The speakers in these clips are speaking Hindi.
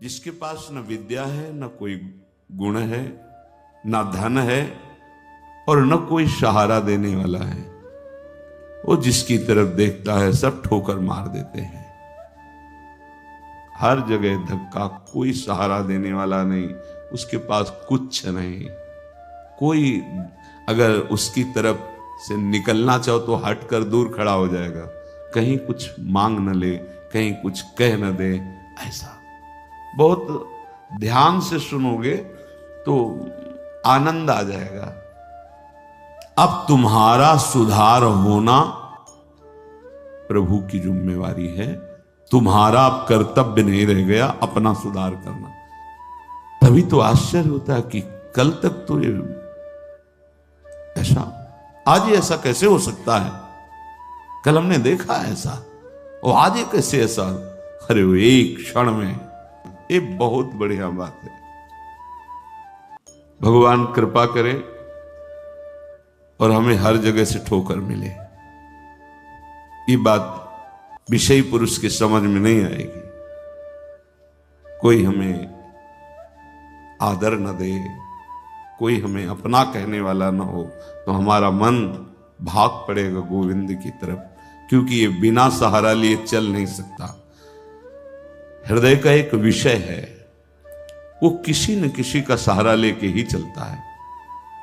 जिसके पास न विद्या है, न कोई गुण है, न धन है और न कोई सहारा देने वाला है, वो जिसकी तरफ देखता है सब ठोकर मार देते हैं। हर जगह धक्का, कोई सहारा देने वाला नहीं, उसके पास कुछ नहीं। कोई अगर उसकी तरफ से निकलना चाहो तो हटकर दूर खड़ा हो जाएगा, कहीं कुछ मांग न ले, कहीं कुछ कह न दे। ऐसा बहुत ध्यान से सुनोगे तो आनंद आ जाएगा। अब तुम्हारा सुधार होना प्रभु की जिम्मेवारी है। तुम्हारा अब कर्तव्य नहीं रह गया अपना सुधार करना। तभी तो आश्चर्य होता है कि कल तक तो ये ऐसा, आज ये ऐसा कैसे हो सकता है? कल हमने देखा ऐसा और आज ये कैसे ऐसा? अरे वो एक क्षण में, ये बहुत बढ़िया बात है। भगवान कृपा करे और हमें हर जगह से ठोकर मिले। ये बात विषयी पुरुष की समझ में नहीं आएगी। कोई हमें आदर न दे, कोई हमें अपना कहने वाला न हो, तो हमारा मन भाग पड़ेगा गोविंद की तरफ, क्योंकि ये बिना सहारा लिए चल नहीं सकता। हृदय का एक विषय है, वो किसी न किसी का सहारा लेके ही चलता है।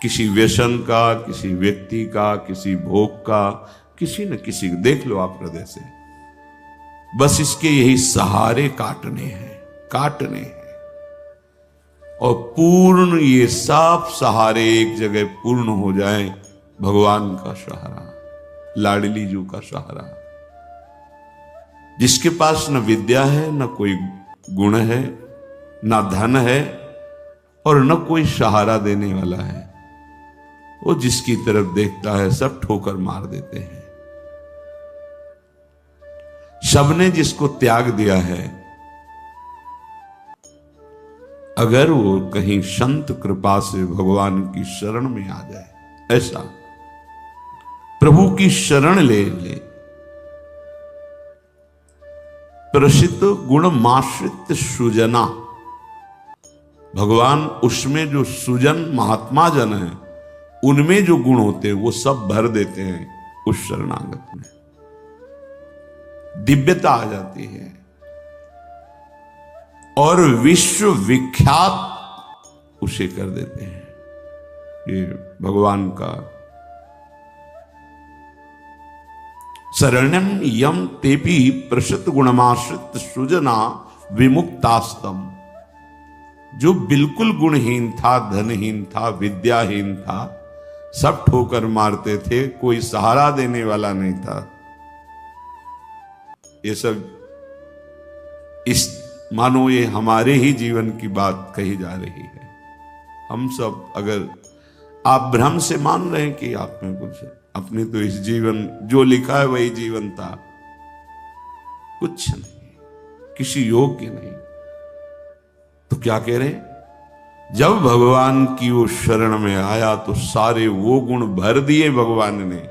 किसी व्यसन का, किसी व्यक्ति का, किसी भोग का, किसी न किसी। देख लो आप हृदय से, बस इसके यही सहारे काटने हैं, काटने हैं। और पूर्ण ये सब सहारे एक जगह पूर्ण हो जाए, भगवान का सहारा, लाडली जू का सहारा। जिसके पास न विद्या है, न कोई गुण है, न धन है और न कोई सहारा देने वाला है, वो जिसकी तरफ देखता है सब ठोकर मार देते हैं। सबने जिसको त्याग दिया है, अगर वो कहीं संत कृपा से भगवान की शरण में आ जाए, ऐसा प्रभु की शरण ले ले, प्रसिद्ध गुण माश्रित सुजना, भगवान उसमें जो सुजन महात्मा जन है, उनमें जो गुण होते हैं वो सब भर देते हैं उस शरणागत में। दिव्यता आ जाती है और विश्व विख्यात उसे कर देते हैं। ये भगवान का शरण्यम यम तेपी प्रसिद्ध गुणमाश्रित सुजना विमुक्तास्तम। जो बिल्कुल गुणहीन था, धनहीन था, विद्याहीन था, सब ठोकर मारते थे, कोई सहारा देने वाला नहीं था। ये सब इस मानो ये हमारे ही जीवन की बात कही जा रही है। हम सब, अगर आप भ्रम से मान रहे हैं कि आप में कुछ, अपने तो इस जीवन जो लिखा है वही जीवन था, कुछ नहीं, किसी योग्य नहीं, तो क्या कह रहे हैं? जब भगवान की वो शरण में आया तो सारे वो गुण भर दिए भगवान ने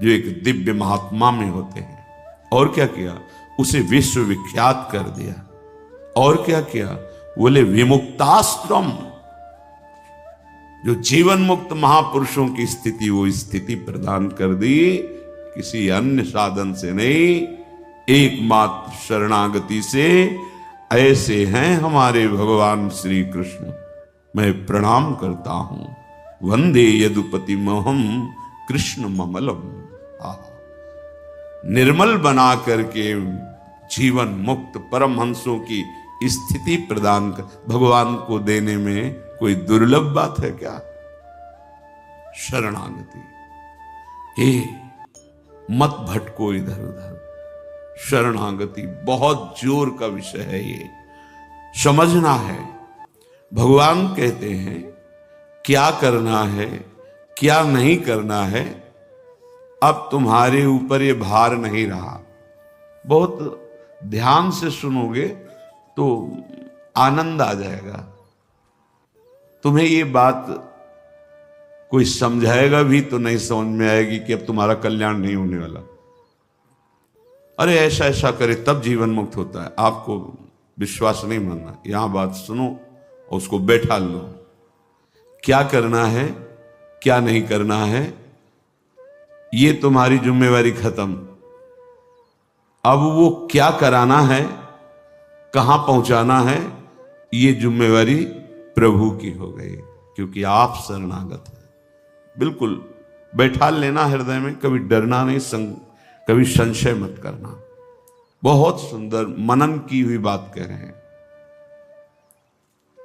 जो एक दिव्य महात्मा में होते हैं। और क्या किया? उसे विश्व विख्यात कर दिया। और क्या किया? बोले विमुक्ताश्रम, जो जीवन मुक्त महापुरुषों की स्थिति, वो स्थिति प्रदान कर दी, किसी अन्य साधन से नहीं, एकमात्र शरणागति से। ऐसे हैं हमारे भगवान श्री कृष्ण। मैं प्रणाम करता हूं। वंदे यदुपति मोहम कृष्ण ममलम। निर्मल बना करके जीवन मुक्त परमहंसों की स्थिति प्रदान कर, भगवान को देने में कोई दुर्लभ बात है क्या? शरणागति। हे मत भटको इधर उधर। शरणागति बहुत जोर का विषय है, ये समझना है। भगवान कहते हैं क्या करना है, क्या नहीं करना है, अब तुम्हारे ऊपर ये भार नहीं रहा। बहुत ध्यान से सुनोगे तो आनंद आ जाएगा। तुम्हें ये बात कोई समझाएगा भी तो नहीं समझ में आएगी कि अब तुम्हारा कल्याण नहीं होने वाला। अरे ऐसा ऐसा करे तब जीवन मुक्त होता है। आपको विश्वास नहीं मानना, यहां बात सुनो और उसको बैठा लो। क्या करना है क्या नहीं करना है ये तुम्हारी जिम्मेवारी खत्म। अब वो क्या कराना है, कहां पहुंचाना है, ये जिम्मेवारी प्रभु की हो गई, क्योंकि आप शरणागत हैं। बिल्कुल बैठा लेना हृदय में, कभी डरना नहीं, कभी संशय मत करना। बहुत सुंदर मनन की हुई बात कह रहे हैं।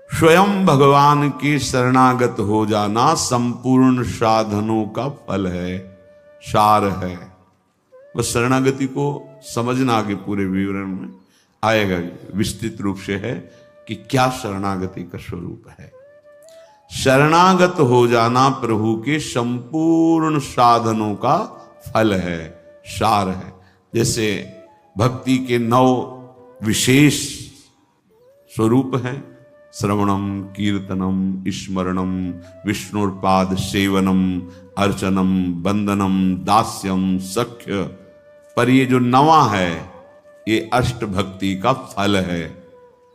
स्वयं भगवान के शरणागत हो जाना संपूर्ण साधनों का फल है, सार है। बस शरणागति को समझना आगे पूरे विवरण में आएगा, विस्तृत रूप से है कि क्या शरणागति का स्वरूप है। शरणागत हो जाना प्रभु के संपूर्ण साधनों का फल है, सार है। जैसे भक्ति के 9 विशेष स्वरूप हैं, श्रवणम, कीर्तनम, स्मरणम, विष्णुपाद सेवनम, अर्चनम, वंदनम, दास्यम, सख्य। पर ये जो 9वां है ये अष्ट भक्ति का फल है,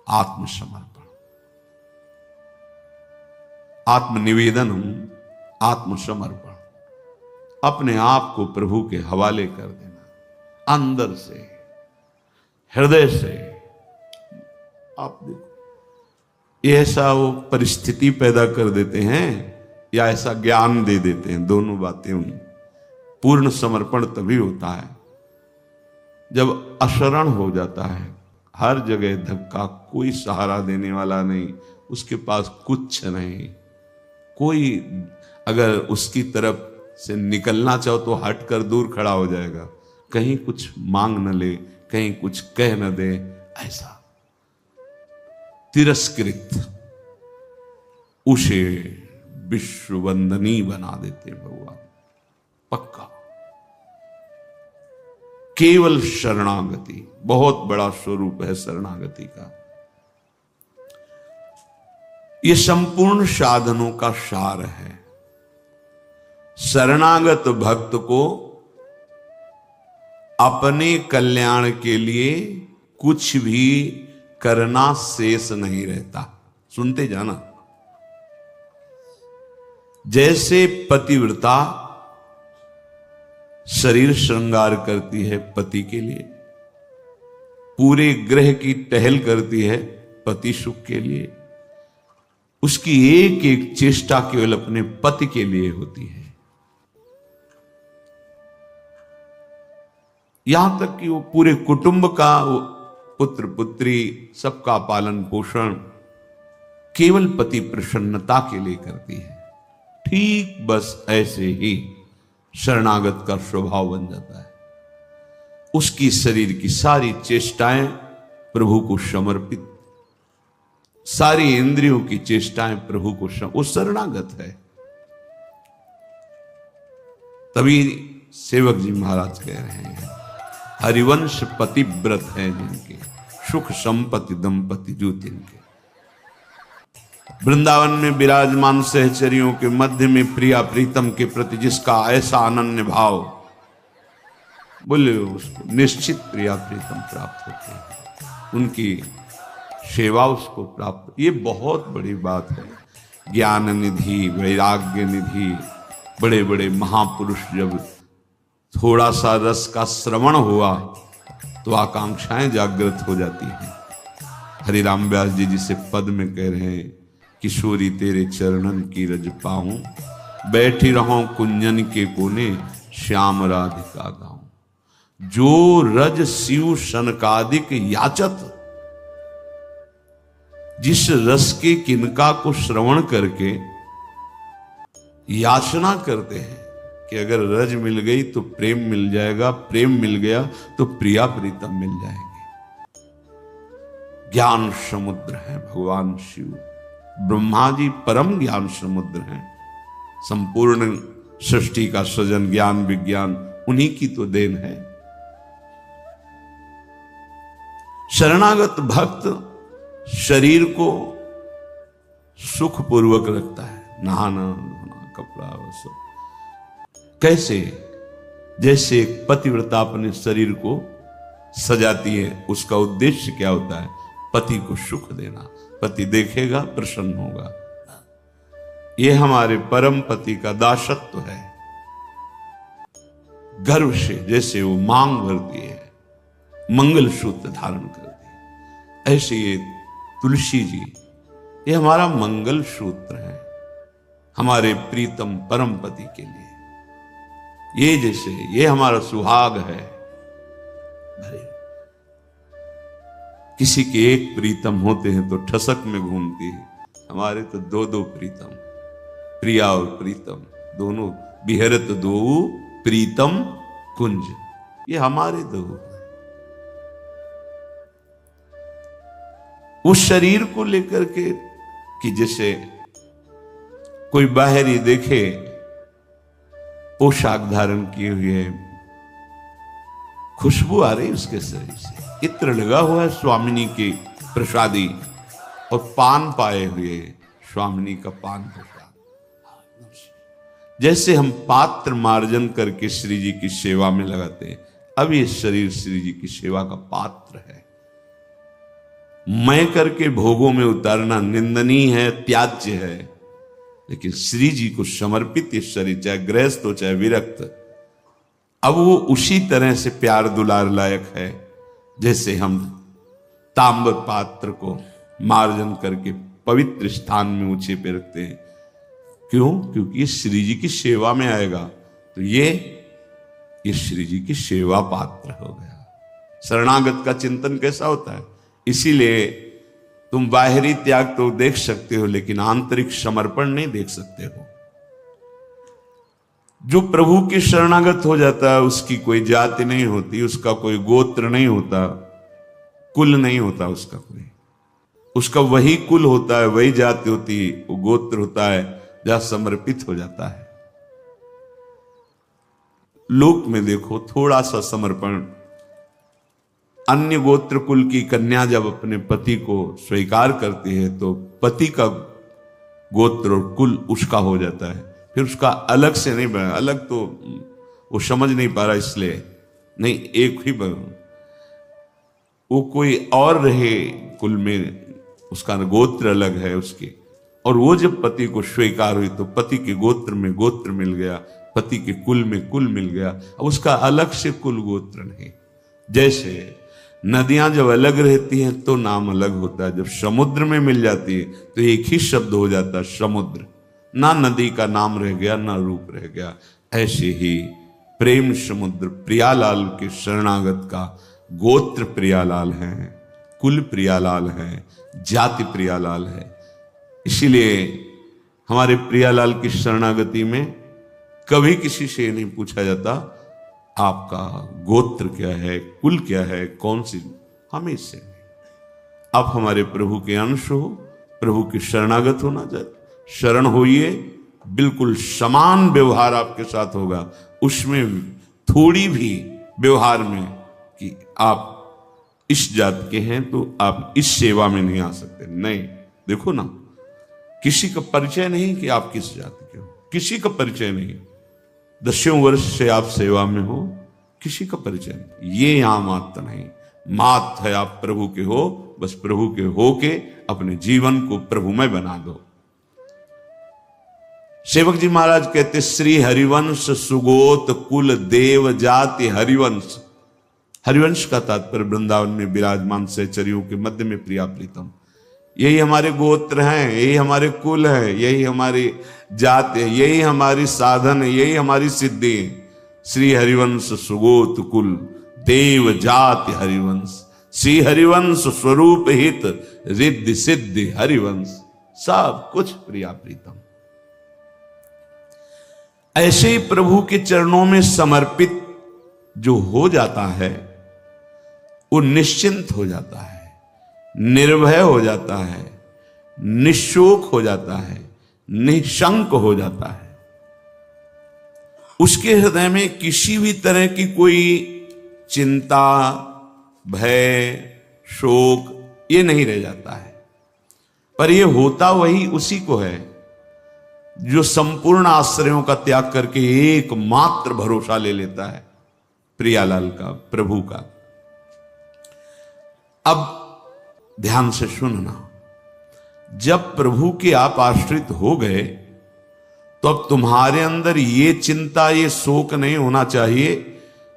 आत्मसमर्पण, आत्मनिवेदनम, आत्मसमर्पण। अपने आप को प्रभु के हवाले कर देना, अंदर से, हृदय से। आप देखो ये ऐसा वो परिस्थिति पैदा कर देते हैं या ऐसा ज्ञान दे देते हैं, दोनों बातें उन। पूर्ण समर्पण तभी होता है जब अशरण हो जाता है, हर जगह धक्का, कोई सहारा देने वाला नहीं, उसके पास कुछ नहीं, कोई अगर उसकी तरफ से निकलना चाहो तो हट कर दूर खड़ा हो जाएगा, कहीं कुछ मांग न ले, कहीं कुछ कह न दे, ऐसा तिरस्कृत, उसे विश्ववंदनी बना देते भगवान। पक्का केवल शरणागति बहुत बड़ा स्वरूप है शरणागति का। यह संपूर्ण साधनों का सार है। शरणागत भक्त को अपने कल्याण के लिए कुछ भी करना शेष नहीं रहता। सुनते जाना। जैसे पतिव्रता शरीर श्रृंगार करती है पति के लिए, पूरे ग्रह की टहल करती है पति सुख के लिए, उसकी एक एक चेष्टा केवल अपने पति के लिए होती है। यहां तक कि वो पूरे कुटुंब का, वो पुत्र पुत्री सबका पालन पोषण केवल पति प्रसन्नता के लिए करती है। ठीक बस ऐसे ही शरणागत का स्वभाव बन जाता है। उसकी शरीर की सारी चेष्टाएं प्रभु को समर्पित, सारी इंद्रियों की चेष्टाएं प्रभु को वो शरणागत है। तभी सेवक जी महाराज कह रहे हैं, हरिवंश पतिव्रत है जिनके, सुख संपत्ति दंपति जो तिनके। वृंदावन में विराजमान सहचरियों के मध्य में प्रिया प्रीतम के प्रति जिसका ऐसा अनन्य भाव, बोले उसको निश्चित प्रिया प्रीतम प्राप्त होते हैं, उनकी सेवा उसको प्राप्त। ये बहुत बड़ी बात है। ज्ञान निधि, वैराग्य निधि, बड़े बड़े महापुरुष जब थोड़ा सा रस का श्रवण हुआ तो आकांक्षाएं जागृत हो जाती हैं। हरिराम व्यास जी जिसे पद में कह रहे हैं, किशोरी तेरे चरणन की रज पाऊं, बैठी रहूं कुंजन के कोने, श्याम राधिका गाऊं। जो रज शिव सनकादिक याचत, जिस रस के किनका को श्रवण करके याचना करते हैं कि अगर रज मिल गई तो प्रेम मिल जाएगा, प्रेम मिल गया तो प्रिया प्रीतम मिल जाएंगे। ज्ञान समुद्र है भगवान शिव, ब्रह्मा जी परम ज्ञान समुद्र हैं। संपूर्ण सृष्टि का सृजन, ज्ञान विज्ञान उन्हीं की तो देन है। शरणागत भक्त शरीर को सुखपूर्वक रखता है, नहाना धोना, कपड़ा वस्त्र। कैसे? जैसे एक पतिव्रता अपने शरीर को सजाती है, उसका उद्देश्य क्या होता है? पति को सुख देना। पति देखेगा, प्रसन्न होगा। ये हमारे परम पति का दासत्व है। गर्व से जैसे वो मांग भरती है, मंगल सूत्र धारण करती है, ऐसे ये तुलसी जी, ये हमारा मंगल सूत्र है हमारे प्रीतम परम पति के लिए। ये जैसे ये हमारा सुहाग है। किसी के एक प्रीतम होते हैं तो ठसक में घूमती है, हमारे तो दो दो प्रीतम, प्रिया और प्रीतम दोनों, बिहरत दो प्रीतम कुंज, ये हमारे दो। उस शरीर को लेकर के कि जैसे कोई बाहरी देखे पोशाक धारण किए हुए, खुशबू आ रही उसके शरीर से, इत्र लगा हुआ है स्वामिनी की प्रसादी, और पान पाए हुए स्वामिनी का पान प्रसाद। जैसे हम पात्र मार्जन करके श्री जी की सेवा में लगाते हैं, अब ये शरीर श्री जी की सेवा का पात्र है। मैं करके भोगों में उतारना निंदनीय है, त्याज्य है, लेकिन श्री जी को समर्पित ये शरीर, चाहे गृहस्थ हो चाहे विरक्त, अब वो उसी तरह से प्यार दुलार लायक है जैसे हम ताम्र पात्र को मार्जन करके पवित्र स्थान में ऊंचे पे रखते हैं। क्यों? क्योंकि ये श्री जी की सेवा में आएगा, तो ये श्री जी की सेवा पात्र हो गया। शरणागत का चिंतन कैसा होता है? इसीलिए तुम बाहरी त्याग तो देख सकते हो, लेकिन आंतरिक समर्पण नहीं देख सकते हो। जो प्रभु के शरणागत हो जाता है, उसकी कोई जाति नहीं होती, उसका कोई गोत्र नहीं होता, कुल नहीं होता उसका कोई, उसका वही कुल होता है, वही जाति होती है, वो गोत्र होता है जहां समर्पित हो जाता है। लोक में देखो थोड़ा सा समर्पण, अन्य गोत्र कुल की कन्या जब अपने पति को स्वीकार करती है तो पति का गोत्र और कुल उसका हो जाता है, फिर उसका अलग से नहीं बना। अलग तो वो समझ नहीं पा रहा, इसलिए नहीं, एक ही बना, वो कोई और रहे कुल में, उसका गोत्र अलग है उसके। और वो जब पति को स्वीकार हुई तो पति के गोत्र में गोत्र मिल गया, पति के कुल में कुल मिल गया, अब उसका अलग से कुल गोत्र नहीं। जैसे नदियां जब अलग रहती हैं तो नाम अलग होता है, जब समुद्र में मिल जाती है तो एक ही शब्द हो जाता है समुद्र, ना नदी का नाम रह गया ना रूप रह गया। ऐसे ही प्रेम समुद्र प्रियालाल के शरणागत का गोत्र प्रियालाल है, कुल प्रियालाल है, जाति प्रियालाल है। इसीलिए हमारे प्रियालाल की शरणागति में कभी किसी से नहीं पूछा जाता आपका गोत्र क्या है, कुल क्या है, कौन सी, हमें इससे नहीं। आप हमारे प्रभु के अंश हो, प्रभु के शरणागत होना चाहिए, शरण होइए, बिल्कुल समान व्यवहार आपके साथ होगा। उसमें थोड़ी भी व्यवहार में कि आप इस जात के हैं तो आप इस सेवा में नहीं आ सकते, नहीं। देखो ना, किसी का परिचय नहीं कि आप किस जाति के हो, किसी का परिचय नहीं। 10 वर्ष से आप सेवा में हो, किसी का परिचय नहीं। ये यहां मात नहीं, मात है आप प्रभु के हो, बस प्रभु के हो के अपने जीवन को प्रभुमय बना दो। सेवक जी महाराज कहते, श्री हरिवंश सुगोत कुल देव जाति हरिवंश। हरिवंश का तात्पर्य वृंदावन में विराजमान सहचरियों के मध्य में प्रिया प्रीतम, यही हमारे गोत्र हैं, यही हमारे कुल है, यही हमारी जात है, यही हमारी साधन है, यही हमारी सिद्धि है। श्री हरिवंश सुगोत कुल देव जाति हरिवंश, श्री हरिवंश स्वरूप हित रिद्धि सिद्धि हरिवंश, सब कुछ प्रिया प्रीतम। ऐसे ही प्रभु के चरणों में समर्पित जो हो जाता है वो निश्चिंत हो जाता है, निर्भय हो जाता है, निशोक हो जाता है, निशंक हो जाता है। उसके हृदय में किसी भी तरह की कोई चिंता, भय, शोक ये नहीं रह जाता है। पर ये होता वही उसी को है जो संपूर्ण आश्रयों का त्याग करके एकमात्र भरोसा ले लेता है प्रियालाल का, प्रभु का। अब ध्यान से सुनना, जब प्रभु के आप आश्रित हो गए तो अब तुम्हारे अंदर ये चिंता, ये शोक नहीं होना चाहिए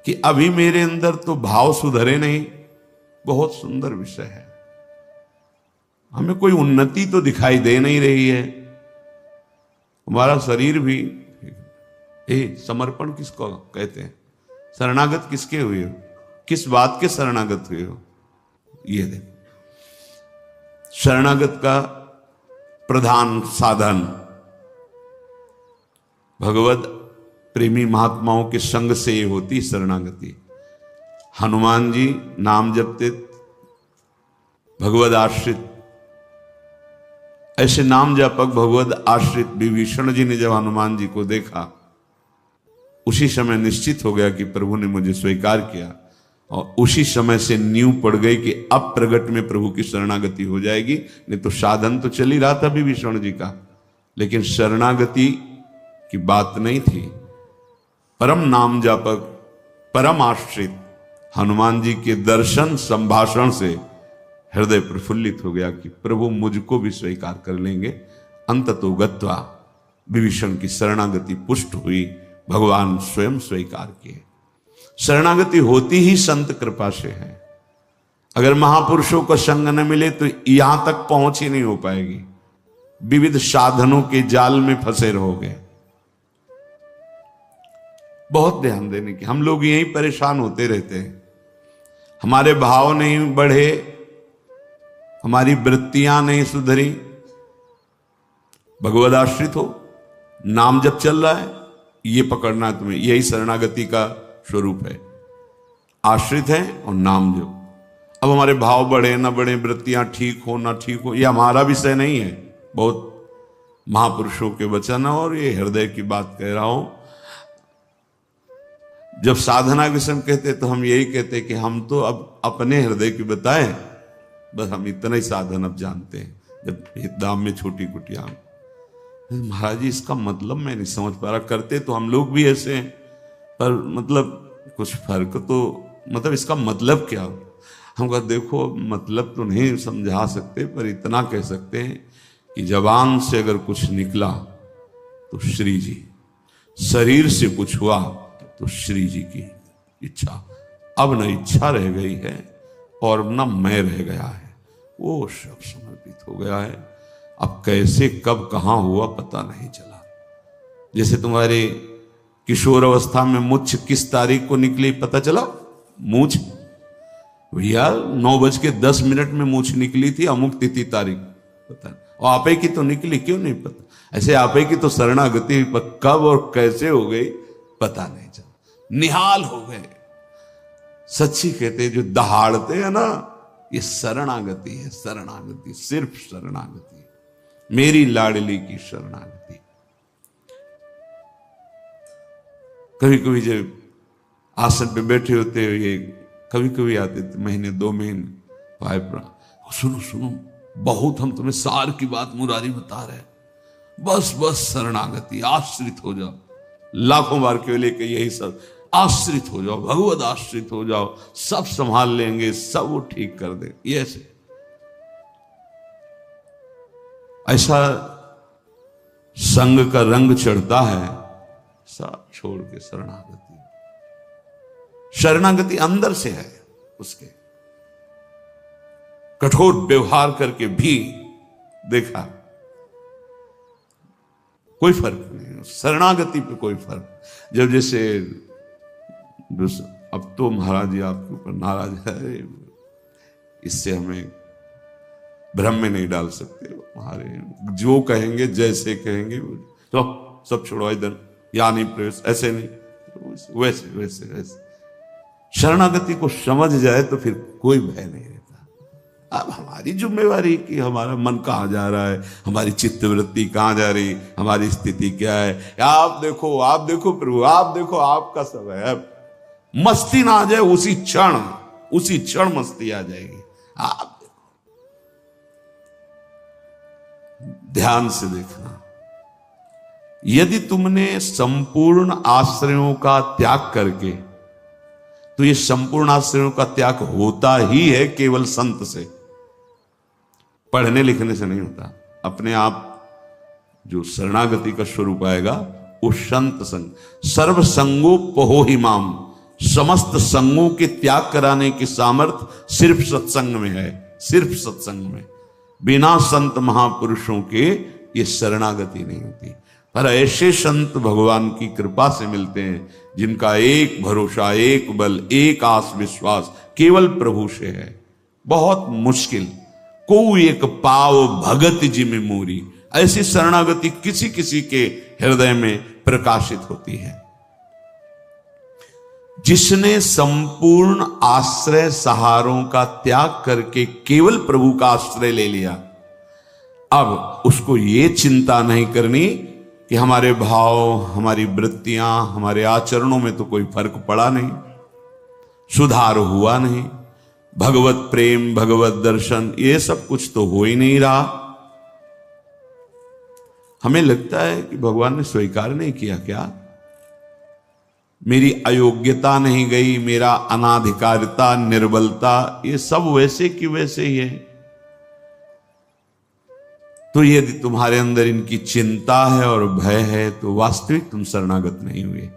कि अभी मेरे अंदर तो भाव सुधरे नहीं। बहुत सुंदर विषय है, हमें कोई उन्नति तो दिखाई दे नहीं रही है। हमारा शरीर भी समर्पण किसको कहते हैं? शरणागत किसके हुए हो? किस बात के शरणागत हुए हो? ये देखो, शरणागत का प्रधान साधन भगवत प्रेमी महात्माओं के संग से ये होती शरणागति। हनुमान जी नाम जपते, भगवत आश्रित, ऐसे नाम जपक भगवत आश्रित विभीषण जी ने जब हनुमान जी को देखा, उसी समय निश्चित हो गया कि प्रभु ने मुझे स्वीकार किया, और उसी समय से नींव पड़ गई कि अब प्रगट में प्रभु की शरणागति हो जाएगी। नहीं तो साधन तो चल ही रहा था विभीषण जी का, लेकिन शरणागति की बात नहीं थी। परम नाम जापक, परम आश्रित हनुमान जी के दर्शन संभाषण से हृदय प्रफुल्लित हो गया कि प्रभु मुझको भी स्वीकार कर लेंगे। अंततो गत्वा विभीषण की शरणागति पुष्ट हुई, भगवान स्वयं स्वीकार किए। शरणागति होती ही संत कृपा से है। अगर महापुरुषों का संग न मिले तो यहां तक पहुंच ही नहीं हो पाएगी, विविध साधनों के जाल में फंसे रहोगे। बहुत ध्यान देने की, हम लोग यही परेशान होते रहते हैं। हमारे भाव नहीं बढ़े, हमारी वृत्तियां नहीं सुधरी। भगवद आश्रित हो, नाम जब चल रहा है ये पकड़ना है तुम्हें, यही शरणागति का स्वरूप है। आश्रित है और नाम जो। अब हमारे भाव बढ़े ना बढ़े, वृत्तियां ठीक हो ना ठीक हो, यह हमारा विषय नहीं है। बहुत महापुरुषों के वचन और ये हृदय की बात कह रहा हूं। जब साधना के समय कहते तो हम यही कहते कि हम तो अब अपने हृदय की बताएं, बस हम इतना ही साधन अब जानते हैं। जब दाम में छोटी कुटिया, महाराज जी इसका मतलब मैं नहीं समझ पा रहा। करते तो हम लोग भी ऐसे हैं, पर मतलब कुछ फर्क तो, मतलब इसका मतलब क्या? हम कहा देखो मतलब तो नहीं समझा सकते, पर इतना कह सकते हैं कि जबान से अगर कुछ निकला तो श्री जी, शरीर से कुछ हुआ तो श्री जी की इच्छा। अब न इच्छा रह गई है और न मैं रह गया है, वो सब समर्पित हो गया है। अब कैसे कब कहां हुआ पता नहीं चला। जैसे तुम्हारे किशोर अवस्था में मुछ किस तारीख को निकली पता चला? मूछ भैया 9:10 में मूछ निकली थी, अमुक तिथि तारीख पता नहीं। और आपे की तो निकली, क्यों नहीं पता? ऐसे आपे की तो शरणागति कब और कैसे हो गई पता नहीं चला, निहाल हो गए। सच्ची कहते जो दहाड़ते हैं ना, ये शरणागति है। शरणागति, सिर्फ शरणागति, मेरी लाडली की शरणागति। कभी कभी जब आसन पे बैठे होते ये कभी कभी आते थे, महीने 2 महीने भाई सुनो सुनो, बहुत हम तुम्हें सार की बात मुरारी बता रहे हैं, बस बस शरणागति, आश्रित हो जाओ। लाखों बार के लेके यही सब, आश्रित हो जाओ, भगवत आश्रित हो जाओ, सब संभाल लेंगे, सब वो ठीक कर दे। ये ऐसा संग का रंग चढ़ता है, सब छोड़ के शरणागति। शरणागति अंदर से है उसके। कठोर व्यवहार करके भी देखा कोई फर्क नहीं, शरणागति पे कोई फर्क। जब जैसे अब तो महाराज जी आपके ऊपर नाराज है, इससे हमें भ्रम में नहीं डाल सकते। हमारे जो कहेंगे जैसे कहेंगे तो सब छोड़ो इधर, या नहीं प्रवेश, ऐसे नहीं, वैसे वैसे वैसे। शरणागति को समझ जाए तो फिर कोई भय नहीं रहता। अब हमारी जिम्मेवारी कि हमारा मन कहाँ जा रहा है, हमारी चित्तवृत्ति कहाँ जा रही, हमारी स्थिति क्या है। आप देखो प्रभु, आप देखो, आपका सब है। मस्ती ना आ जाए उसी क्षण मस्ती आ जाएगी। आप ध्यान से देखना, यदि तुमने संपूर्ण आश्रयों का त्याग करके, तो ये संपूर्ण आश्रयों का त्याग होता ही है केवल संत से। पढ़ने लिखने से नहीं होता। अपने आप जो शरणागति का स्वरूप आएगा वो संत संग, सर्व संगोपहो ही माम, समस्त संगों के त्याग कराने की सामर्थ्य सिर्फ सत्संग में है, सिर्फ सत्संग में। बिना संत महापुरुषों के ये शरणागति नहीं होती। पर ऐसे संत भगवान की कृपा से मिलते हैं जिनका एक भरोसा, एक बल, एक आस विश्वास केवल प्रभु से है। बहुत मुश्किल को एक पाव भगत जी में मोरी, ऐसी शरणागति किसी किसी के हृदय में प्रकाशित होती है। जिसने संपूर्ण आश्रय सहारों का त्याग करके केवल प्रभु का आश्रय ले लिया, अब उसको ये चिंता नहीं करनी कि हमारे भाव, हमारी वृत्तियां, हमारे आचरणों में तो कोई फर्क पड़ा नहीं, सुधार हुआ नहीं, भगवत प्रेम, भगवत दर्शन ये सब कुछ तो हो ही नहीं रहा। हमें लगता है कि भगवान ने स्वीकार नहीं किया क्या? मेरी अयोग्यता नहीं गई, मेरा अनाधिकारिता, निर्बलता, ये सब वैसे की वैसे ही है। तो यदि तुम्हारे अंदर इनकी चिंता है और भय है तो वास्तविक तुम शरणागत नहीं हुए।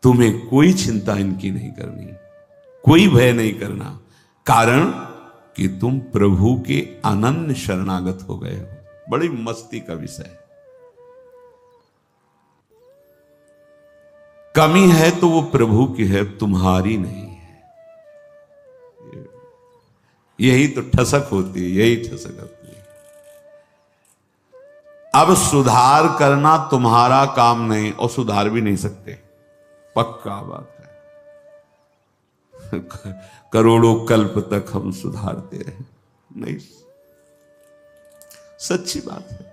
तुम्हें कोई चिंता इनकी नहीं करनी, कोई भय नहीं करना, कारण कि तुम प्रभु के अनन्य शरणागत हो गए हो। बड़ी मस्ती का विषय। कमी है तो वो प्रभु की है, तुम्हारी नहीं है। यही तो ठसक होती है, यही ठसक होती है। अब सुधार करना तुम्हारा काम नहीं और सुधार भी नहीं सकते, पक्का बात है। करोड़ों कल्प तक हम सुधारते रहे, नहीं, सच्ची बात है।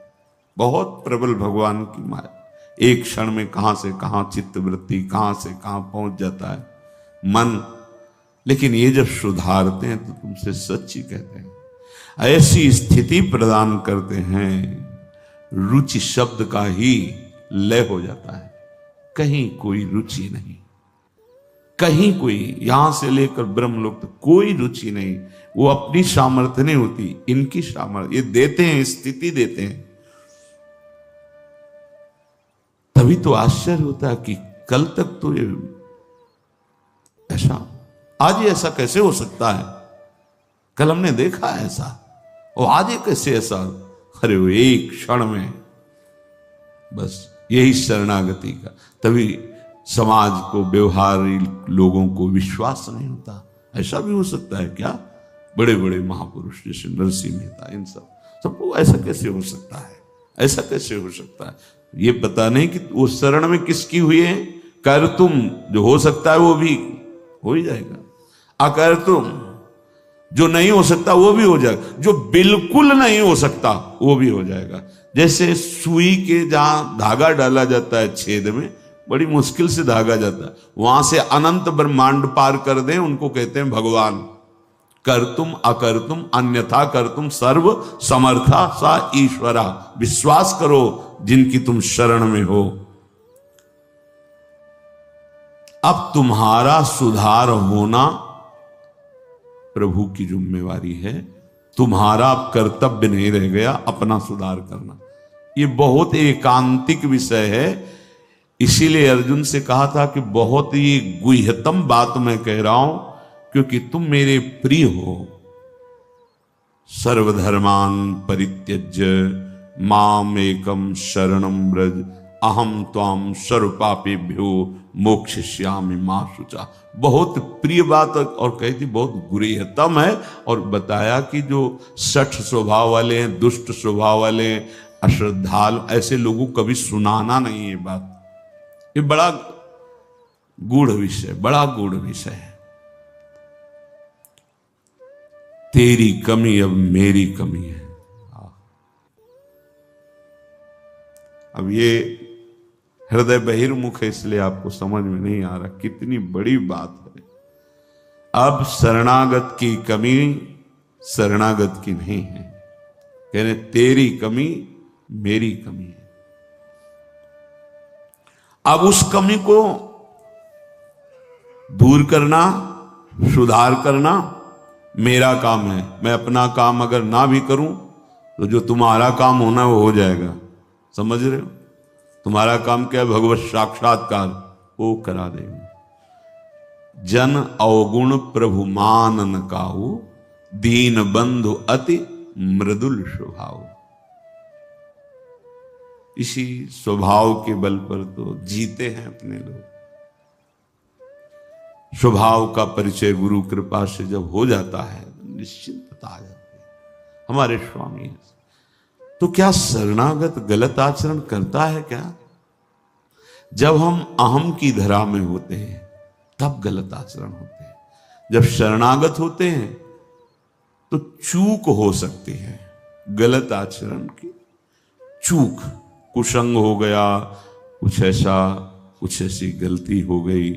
बहुत प्रबल भगवान की माया, एक क्षण में कहां से कहां चित्तवृत्ति, कहां से कहां पहुंच जाता है मन। लेकिन ये जब सुधारते हैं तो तुमसे सच्ची कहते हैं, ऐसी स्थिति प्रदान करते हैं, रुचि शब्द का ही लय हो जाता है। कहीं कोई रुचि नहीं, कहीं कोई, यहां से लेकर ब्रह्मलोक तक कोई रुचि नहीं। वो अपनी सामर्थ्य नहीं होती, इनकी सामर्थ्य। ये देते हैं, स्थिति देते हैं। तभी तो आश्चर्य होता है कि कल तक तो ये ऐसा, आज ये ऐसा कैसे हो सकता है? कल हमने देखा है ऐसा, और आज ये कैसे ऐसा? अरे वो एक क्षण में, बस यही शरणागति का। तभी समाज को, व्यवहारी लोगों को विश्वास नहीं होता। ऐसा भी हो सकता है क्या? बड़े बड़े महापुरुष जैसे नरसिंह मेहता, इन सबको ऐसा कैसे हो सकता है? ऐसा कैसे हो सकता है? ये पता नहीं कि वो शरण में किसकी हुई है। कर तुम, जो हो सकता है वो भी हो ही जाएगा, अकर तुम, जो नहीं हो सकता वो भी हो जाएगा, जो बिल्कुल नहीं हो सकता वो भी हो जाएगा। जैसे सुई के जहां धागा डाला जाता है छेद में, बड़ी मुश्किल से धागा जाता है, वहां से अनंत ब्रह्मांड पार कर दें, उनको कहते हैं भगवान। कर तुम अकर तुम अन्यथा कर तुम सर्व समर्था सा ईश्वरा। विश्वास करो जिनकी तुम शरण में हो। अब तुम्हारा सुधार होना प्रभु की जिम्मेवारी है, तुम्हारा अब कर्तव्य नहीं रह गया अपना सुधार करना। ये बहुत एकांतिक विषय है। इसीलिए अर्जुन से कहा था कि बहुत ही गुह्यतम बात मैं कह रहा हूं, क्योंकि तुम मेरे प्रिय हो। सर्वधर्मान परित्यज्य माम एकम शरणम व्रज अहम त्वाम सर्व पापेभ्यो मोक्षयिष्यामि मा शुचा। बहुत प्रिय बात, और कही थी बहुत गुह्यतम है। और बताया कि जो सठ स्वभाव वाले हैं, दुष्ट स्वभाव वाले हैं, अश्रद्धालु, ऐसे लोगों को कभी सुनाना नहीं। ये बात, ये बड़ा गूढ़ विषय, बड़ा गूढ़ विषय है। तेरी कमी अब मेरी कमी है। अब ये हृदय बहिर्मुख है, इसलिए आपको समझ में नहीं आ रहा कितनी बड़ी बात है। अब शरणागत की कमी शरणागत की नहीं है, कहने तेरी कमी मेरी कमी है। अब उस कमी को दूर करना, सुधार करना मेरा काम है, मैं अपना काम अगर ना भी करूं तो जो तुम्हारा काम होना है वो हो जाएगा। समझ रहे हो? तुम्हारा काम क्या है? भगवत साक्षात्कार, वो करा देंगे। जन अवगुण प्रभु मानन काहू, दीन बंधु अति मृदुल स्वभाव। इसी स्वभाव के बल पर तो जीते हैं अपने लोग। स्वभाव का परिचय गुरु कृपा से जब हो जाता है निश्चिंतता आ जाती है। हमारे स्वामी है। तो क्या शरणागत गलत आचरण करता है क्या? जब हम अहम की धरा में होते हैं तब गलत आचरण होते हैं। जब शरणागत होते हैं तो चूक हो सकती है, गलत आचरण की चूक, कुसंग हो गया, कुछ ऐसी गलती हो गई,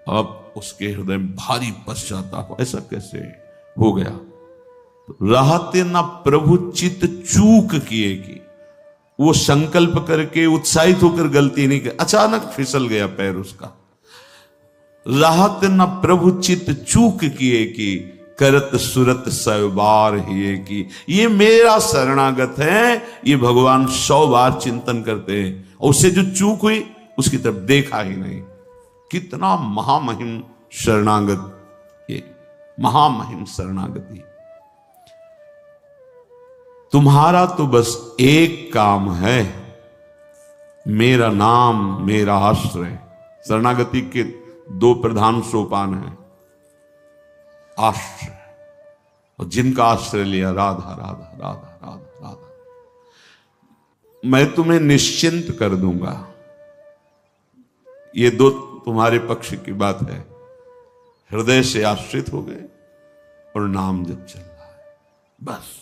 अब उसके हृदय में भारी पश्चाताप, ऐसा कैसे हो गया? तो रहते ना प्रभु चित चूक किए कि वो संकल्प करके उत्साहित होकर गलती नहीं कर, अचानक फिसल गया पैर उसका। राहत न प्रभु चित चूक किए कि करत सुरत 100 बार ही की। ये मेरा शरणागत है, ये भगवान 100 बार चिंतन करते हैं और उससे जो चूक हुई उसकी तरफ देखा ही नहीं। कितना महामहिम शरणागत, ये महामहिम शरणागति। तुम्हारा तो बस एक काम है, मेरा नाम मेरा आश्रय। शरणागति के 2 प्रधान सोपान हैं, आश्रय और जिनका आश्रय लिया, राधा राधा राधा राधा राधा, मैं तुम्हें निश्चिंत कर दूंगा। ये 2 तुम्हारे पक्ष की बात है। हृदय से आश्रित हो गए और नाम जब चल रहा है, बस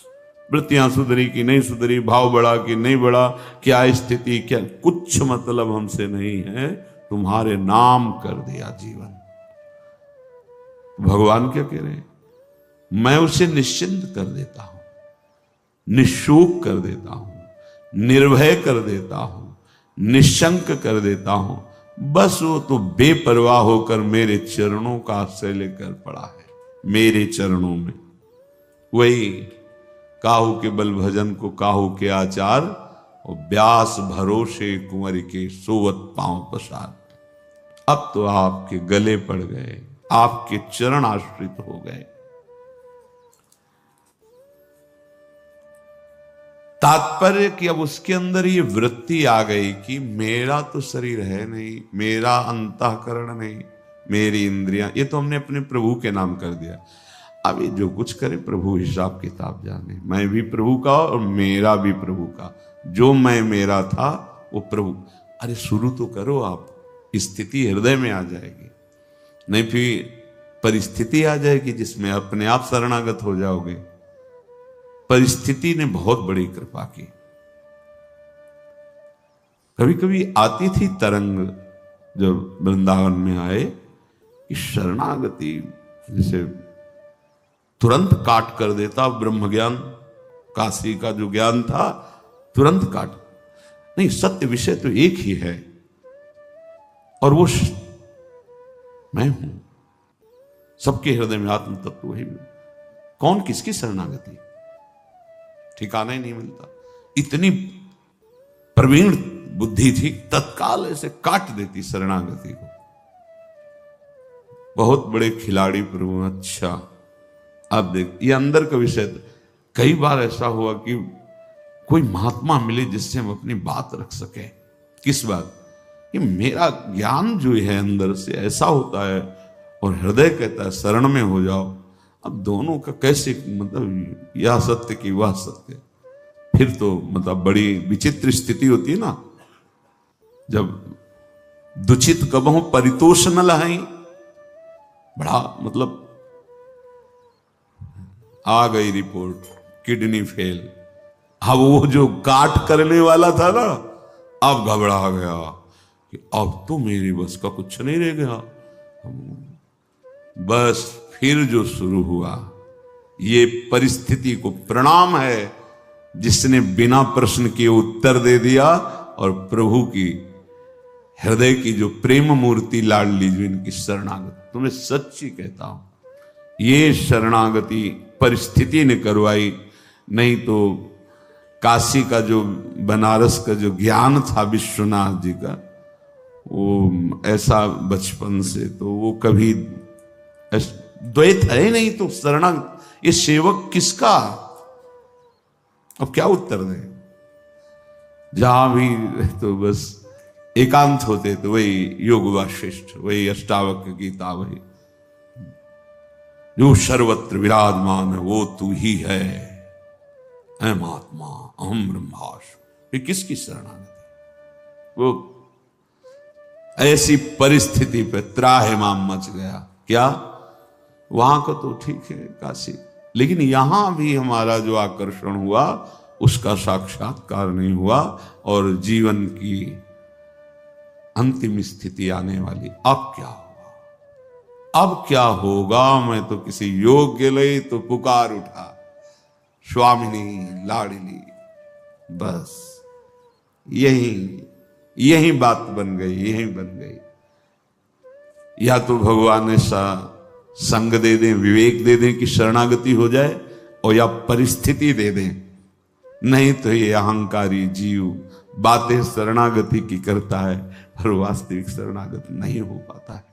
वृत्तियां सुधरी कि नहीं सुधरी, भाव बढ़ा कि नहीं बढ़ा, क्या स्थिति, क्या कुछ मतलब हमसे नहीं है, तुम्हारे नाम कर दिया जीवन। भगवान क्या कह रहे हैं? मैं उसे निश्चिंत कर देता हूं, निशोक कर देता हूं, निर्भय कर देता हूं, निशंक कर देता हूं। बस वो तो बेपरवाह होकर मेरे चरणों का आश्रय लेकर पड़ा है, मेरे चरणों में। वही काहू के बल भजन को काहू के आचार, और व्यास भरोसे कुंवर के सोवत पांव पसार। अब तो आपके गले पड़ गए, आपके चरण आश्रित हो गए। तात्पर्य कि अब उसके अंदर ये वृत्ति आ गई कि मेरा तो शरीर है नहीं, मेरा अंतःकरण नहीं, मेरी इंद्रियां, ये तो हमने अपने प्रभु के नाम कर दिया। अब ये जो कुछ करे प्रभु हिसाब किताब जाने। मैं भी प्रभु का और मेरा भी प्रभु का। जो मैं मेरा था वो प्रभु। अरे शुरू तो करो आप, स्थिति हृदय में आ जाएगी, नहीं फिर परिस्थिति आ जाएगी जिसमें अपने आप शरणागत हो जाओगे। परिस्थिति ने बहुत बड़ी कृपा की। कभी कभी आती थी तरंग जब वृंदावन में आए कि शरणागति जैसे तुरंत काट कर देता। ब्रह्म ज्ञान, काशी का जो ज्ञान था तुरंत काट। नहीं, सत्य विषय तो एक ही है और वो मैं हूं। सबके हृदय में आत्म तत्व वही। कौन किसकी शरणागति, ठिकाना ही नहीं मिलता। इतनी प्रवीण बुद्धि थी, तत्काल ऐसे काट देती शरणागति को। बहुत बड़े खिलाड़ी प्रभु। अच्छा अब देख, ये अंदर का विषय। कई बार ऐसा हुआ कि कोई महात्मा मिले जिससे हम अपनी बात रख सके। किस बात? कि मेरा ज्ञान जो है अंदर से ऐसा होता है और हृदय कहता है शरण में हो जाओ। अब दोनों का कैसे, मतलब यह सत्य की वह सत्य, फिर तो मतलब बड़ी विचित्र स्थिति होती है ना। जब दुचित कबहु परितोष न लहाई, बड़ा मतलब आ गई रिपोर्ट किडनी फेल। अब वो जो काट करने वाला था ना, अब घबरा गया कि अब तो मेरी बस का कुछ नहीं रह गया। बस फिर जो शुरू हुआ, ये परिस्थिति को प्रणाम है जिसने बिना प्रश्न के उत्तर दे दिया। और प्रभु की हृदय की जो प्रेम मूर्ति लाडली, जो इनकी शरणागत, तुम्हें सच्ची कहता हूं, ये शरणागति परिस्थिति ने करवाई, नहीं तो काशी का जो, बनारस का जो ज्ञान था विश्वनाथ जी का, वो ऐसा बचपन से तो वो कभी द्वैत है नहीं, तो ये सेवक किसका? अब क्या उत्तर दें? जहां भी तो बस एकांत होते तो वही योग वाशिष्ठ, वही अष्टावक्र गीता, वही जो सर्वत्र विराजमान है वो तू ही है, अहम आत्मा अहम ब्रह्मास्मि। ये किसकी शरणागति? वो ऐसी परिस्थिति पे त्राहिमाम मच गया। क्या वहां का तो ठीक है काशी, लेकिन यहां भी हमारा जो आकर्षण हुआ उसका साक्षात्कार नहीं हुआ, और जीवन की अंतिम स्थिति आने वाली। अब क्या होगा? अब क्या होगा? मैं तो किसी योग्य लई तो पुकार उठा, स्वामिनी लाडली, बस यही बात बन गई, यही बन गई। या तो भगवान ऐसा संग दे दें, विवेक दे दें कि शरणागति हो जाए, और या परिस्थिति दे दें, नहीं तो ये अहंकारी जीव बातें शरणागति की करता है, पर वास्तविक शरणागति नहीं हो पाता है।